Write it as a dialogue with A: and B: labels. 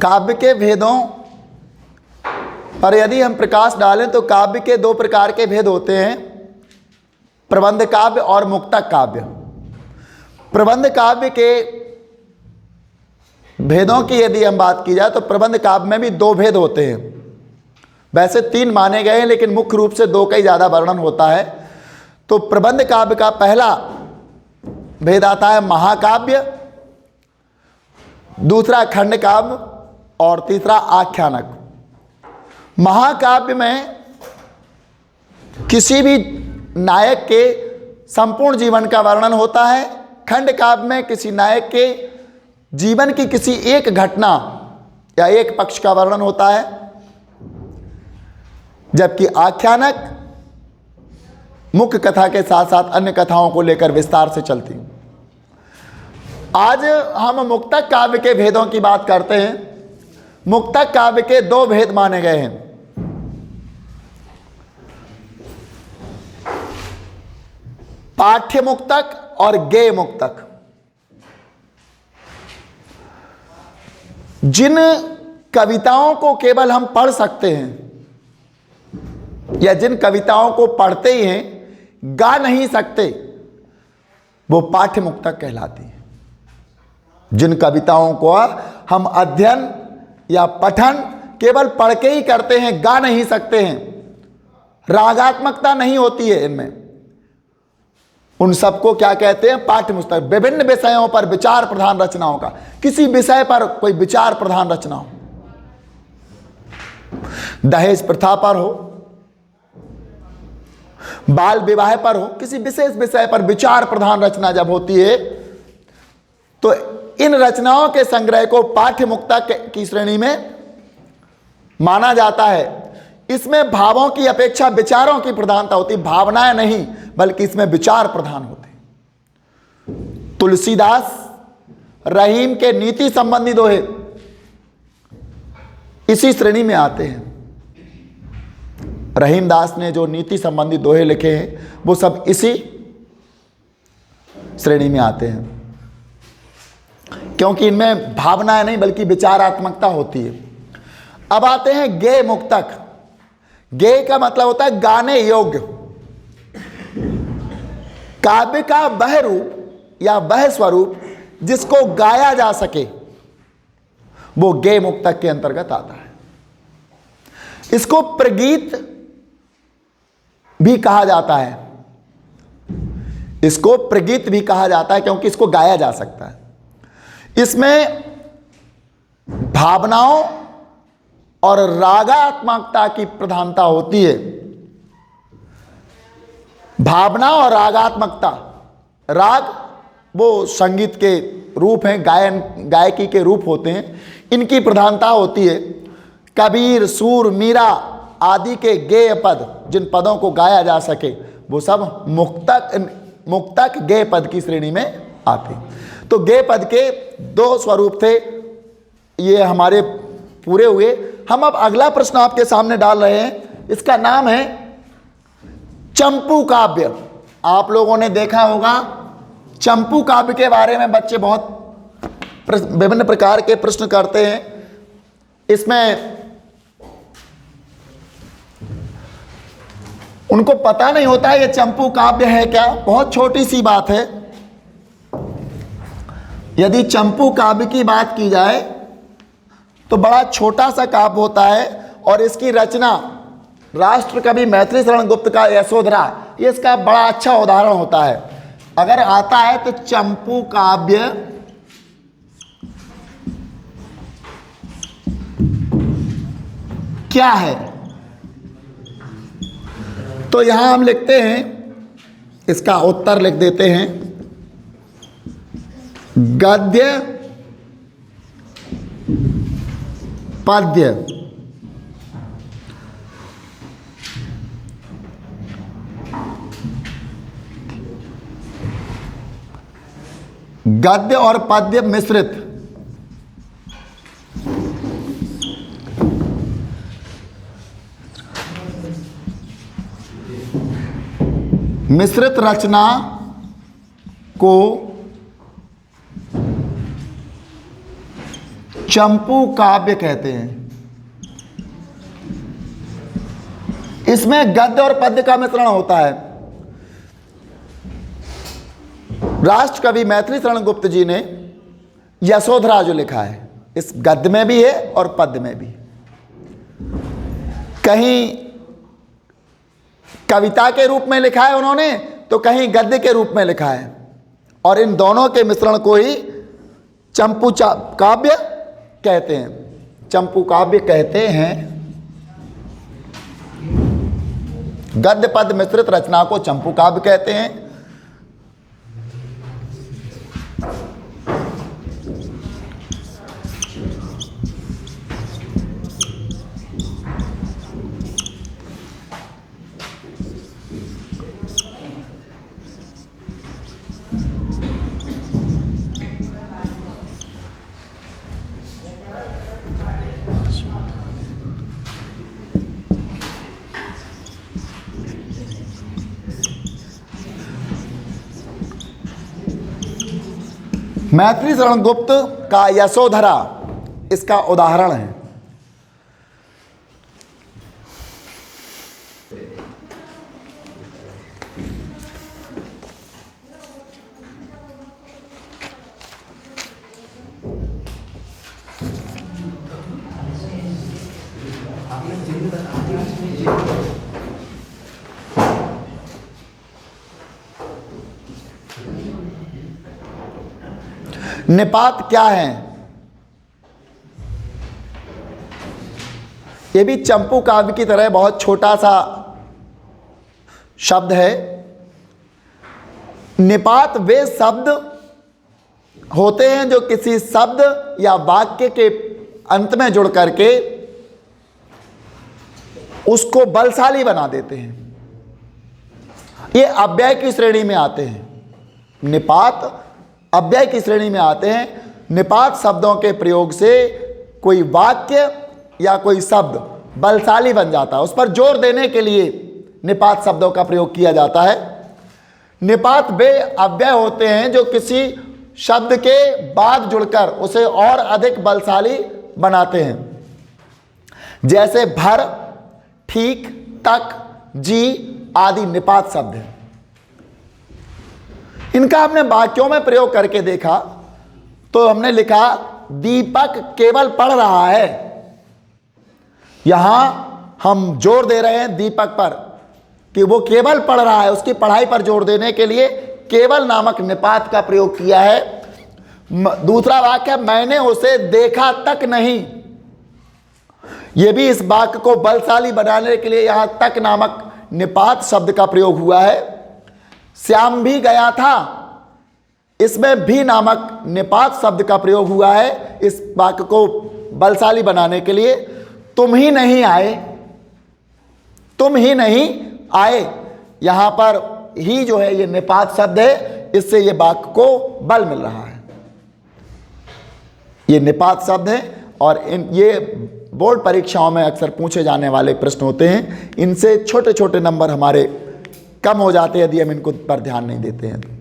A: काव्य के भेदों पर यदि हम प्रकाश डालें तो काव्य के दो प्रकार के भेद होते हैं, प्रबंध काव्य और मुक्तक काव्य। प्रबंध काव्य के भेदों की यदि हम बात की जाए तो प्रबंध काव्य में भी दो भेद होते हैं। वैसे तीन माने गए हैं लेकिन मुख्य रूप से दो का ही ज़्यादा वर्णन होता है। तो प्रबंध काव्य का पहला भेद आता है महाकाव्य, दूसरा खंड काव्य और तीसरा आख्यानक। महाकाव्य में किसी भी नायक के संपूर्ण जीवन का वर्णन होता है। खंड काव्य में किसी नायक के जीवन की किसी एक घटना या एक पक्ष का वर्णन होता है, जबकि आख्यानक मुख्य कथा के साथ साथ अन्य कथाओं को लेकर विस्तार से चलती। आज हम मुक्तक काव्य के भेदों की बात करते हैं। मुक्तक काव्य के दो भेद माने गए हैं। पाठ्य मुक्तक और गेय मुक्तक। जिन कविताओं को केवल हम पढ़ सकते हैं या जिन कविताओं को पढ़ते ही हैं, गा नहीं सकते, वो पाठ्य मुक्तक कहलाती है। जिन कविताओं को हम अध्ययन या पठन केवल पढ़ के ही करते हैं, गा नहीं सकते हैं, रागात्मकता नहीं होती है इनमें, उन सबको क्या कहते हैं? पाठ्य पुस्तक। विभिन्न विषयों पर विचार प्रधान रचनाओं का, किसी विषय पर कोई विचार प्रधान रचना हो, दहेज प्रथा पर हो, बाल विवाह पर हो, किसी विशेष विषय पर विचार प्रधान रचना जब होती है तो इन रचनाओं के संग्रह को पाठ्य मुक्तक की श्रेणी में माना जाता है। इसमें भावों की अपेक्षा विचारों की प्रधानता होती, भावनाएं नहीं बल्कि इसमें विचार प्रधान होते। तुलसीदास रहीम के नीति संबंधी दोहे इसी श्रेणी में आते हैं। रहीम दास ने जो नीति संबंधी दोहे लिखे हैं वो सब इसी श्रेणी में आते हैं, क्योंकि इनमें भावनाएं नहीं बल्कि विचारात्मकता होती है। अब आते हैं गेय मुक्तक। गेय का मतलब होता है गाने योग्य। काव्य का वह रूप या वह स्वरूप जिसको गाया जा सके वो गेय मुक्तक के अंतर्गत आता है। इसको प्रगीत भी कहा जाता है। इसको प्रगीत भी कहा जाता है क्योंकि इसको गाया जा सकता है। इसमें भावनाओं और रागात्मकता की प्रधानता होती है। भावना और रागात्मकता, राग वो संगीत के रूप हैं, गायकी के रूप होते हैं, इनकी प्रधानता होती है। कबीर, सूर, मीरा आदि के गेय पद, जिन पदों को गाया जा सके वो सब मुक्तक गेय पद की श्रेणी में आते। तो गेय पद के दो स्वरूप थे, ये हमारे पूरे हुए। हम अब अगला प्रश्न आपके सामने डाल रहे हैं। इसका नाम है चंपू काव्य। आप लोगों ने देखा होगा चंपू काव्य के बारे में बच्चे बहुत विभिन्न प्रकार के प्रश्न करते हैं। इसमें उनको पता नहीं होता है ये चंपू काव्य है क्या। बहुत छोटी सी बात है। यदि चंपू काव्य की बात की जाए तो बड़ा छोटा सा काव्य होता है और इसकी रचना राष्ट्र कवि मैथिली शरण गुप्त का यशोधरा, ये इसका बड़ा अच्छा उदाहरण होता है। अगर आता है तो चंपू काव्य क्या है, तो यहां हम लिखते हैं, इसका उत्तर लिख देते हैं, गद्य पद्य गद्य और पद्य मिश्रित रचना को चंपू काव्य कहते हैं। इसमें गद्य और पद्य का मिश्रण होता है। राष्ट्र कवि मैथिली शरण गुप्त जी ने यशोधरा जो लिखा है, इस गद्य में भी है और पद्य में भी। कहीं कविता के रूप में लिखा है उन्होंने, तो कहीं गद्य के रूप में लिखा है, और इन दोनों के मिश्रण को ही चंपू काव्य कहते हैं। चंपू काव्य कहते हैं गद्य पद्य मिश्रित रचना को चंपू काव्य कहते हैं। मैथिली शरण गुप्त का यशोधरा इसका उदाहरण है। निपात क्या है? ये भी चंपू काव्य की तरह बहुत छोटा सा शब्द है। निपात वे शब्द होते हैं जो किसी शब्द या वाक्य के अंत में जुड़ करके उसको बलशाली बना देते हैं। ये अव्यय की श्रेणी में आते हैं। निपात अव्यय की श्रेणी में आते हैं। निपात शब्दों के प्रयोग से कोई वाक्य या कोई शब्द बलशाली बन जाता है, उस पर जोर देने के लिए निपात शब्दों का प्रयोग किया जाता है। निपात वे अव्यय होते हैं जो किसी शब्द के बाद जुड़कर उसे और अधिक बलशाली बनाते हैं, जैसे भर, ठीक, तक, जी आदि निपात शब्द हैं। इनका हमने वाक्यों में प्रयोग करके देखा तो हमने लिखा दीपक केवल पढ़ रहा है। यहां हम जोर दे रहे हैं दीपक पर कि वो केवल पढ़ रहा है। उसकी पढ़ाई पर जोर देने के लिए केवल नामक निपात का प्रयोग किया है। दूसरा वाक्य मैंने उसे देखा तक नहीं, यह भी इस वाक्य को बलशाली बनाने के लिए यहां तक नामक निपात शब्द का प्रयोग हुआ है। श्याम भी गया था, इसमें भी नामक निपात शब्द का प्रयोग हुआ है इस वाक्य को बलशाली बनाने के लिए। तुम ही नहीं आए, तुम ही नहीं आए, यहां पर ही जो है ये निपात शब्द है, इससे ये वाक्य को बल मिल रहा है। ये निपात शब्द है और ये बोर्ड परीक्षाओं में अक्सर पूछे जाने वाले प्रश्न होते हैं। इनसे छोटे छोटे नंबर हमारे कम हो जाते हैं यदि हम इनको पर ध्यान नहीं देते हैं।